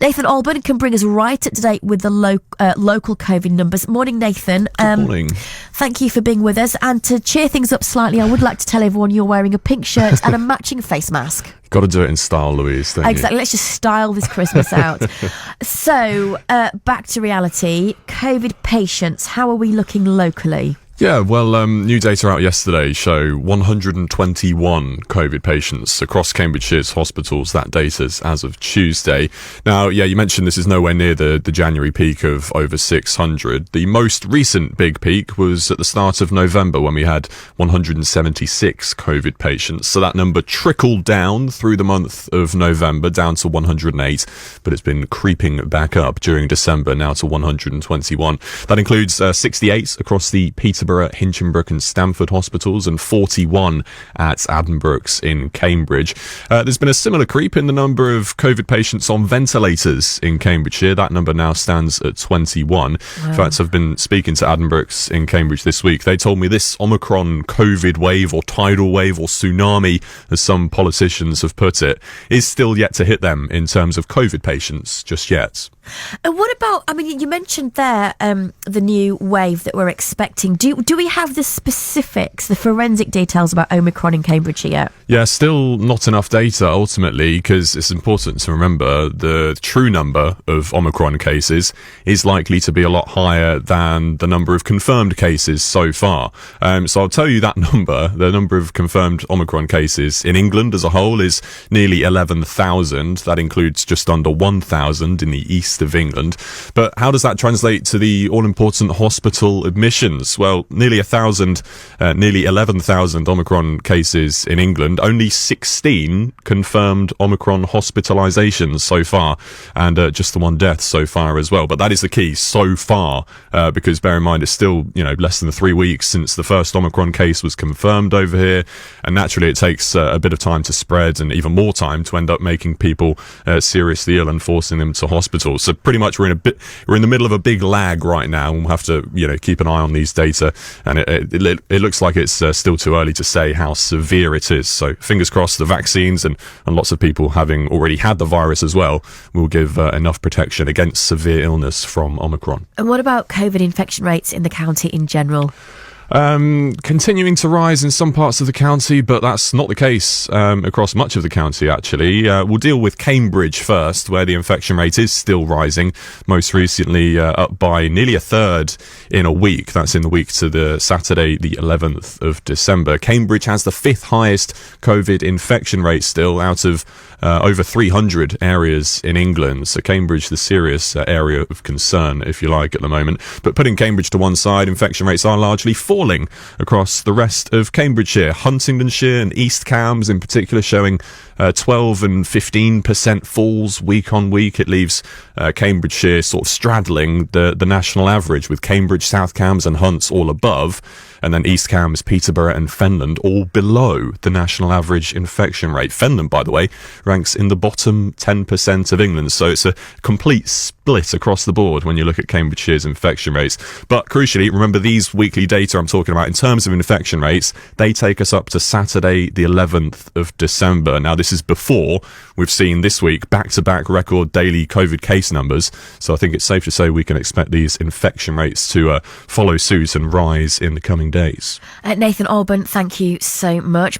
Nathan Alban can bring us right up to date with the local COVID numbers. Morning, Nathan. Good morning. Thank you for being with us. And to cheer things up slightly, I would like to tell everyone you're wearing a pink shirt and a matching face mask. Got to do it in style, Louise, don't you? Exactly. Let's just style this Christmas out. So, back to reality. COVID patients, how are we looking locally? Yeah, well, new data out yesterday show 121 COVID patients across Cambridgeshire's hospitals. That data's as of Tuesday. Now, yeah, you mentioned this is nowhere near the January peak of over 600. The most recent big peak was at the start of November when we had 176 COVID patients. So that number trickled down through the month of November, down to 108, but it's been creeping back up during December, now to 121. That includes 68 across the Peterborough, Hinchinbrook and Stamford hospitals and 41 at Addenbrooke's in Cambridge. There's been a similar creep in the number of COVID patients on ventilators in Cambridgeshire. That number now stands at 21. Wow. In fact, I've been speaking to Addenbrooke's in Cambridge this week. They told me this Omicron COVID wave or tidal wave or tsunami, as some politicians have put it, is still yet to hit them in terms of COVID patients just yet. And what about, I mean, you mentioned there the new wave that we're expecting. Do we have the specifics, the forensic details about Omicron in Cambridgeshire yet? Yeah, still not enough data ultimately, because it's important to remember the true number of Omicron cases is likely to be a lot higher than the number of confirmed cases so far. So I'll tell you that number. The number of confirmed Omicron cases in England as a whole is nearly 11,000. That includes just under 1,000 in the east of England. But how does that translate to the all-important hospital admissions? Well, nearly 11,000 Omicron cases in England, only 16 confirmed Omicron hospitalizations so far, and just the one death so far as well. But that is the key, so far, because bear in mind it's still, less than 3 weeks since the first Omicron case was confirmed over here, and naturally it takes a bit of time to spread and even more time to end up making people seriously ill and forcing them to hospital. So pretty much we're in the middle of a big lag right now, and we'll have to keep an eye on these data, and it looks like it's still too early to say how severe it is. So fingers crossed the vaccines and lots of people having already had the virus as well will give enough protection against severe illness from Omicron. And what about COVID infection rates in the county in general? Continuing to rise in some parts of the county, but that's not the case across much of the county, actually. We'll deal with Cambridge first, where the infection rate is still rising, most recently up by nearly a third in a week. That's in the week to the Saturday, the 11th of December. Cambridge has the 5th highest COVID infection rate still out of over 300 areas in England. So Cambridge, the serious area of concern, if you like, at the moment. But putting Cambridge to one side, infection rates are largely falling across the rest of Cambridgeshire. Huntingdonshire and East Cambs in particular showing 12 and 15% falls week on week. It leaves Cambridgeshire sort of straddling the national average, with Cambridge, South Cambs and Hunts all above, and then East Cambs, Peterborough and Fenland all below the national average infection rate. Fenland, by the way, ranks in the bottom 10% of England, so it's a complete split across the board when you look at Cambridgeshire's infection rates. But crucially, remember these weekly data I'm talking about in terms of infection rates, they take us up to Saturday the 11th of December. Now this is before we've seen this week back-to-back record daily COVID case numbers, so I think it's safe to say we can expect these infection rates to follow suit and rise in the coming days. Nathan Alban, thank you so much.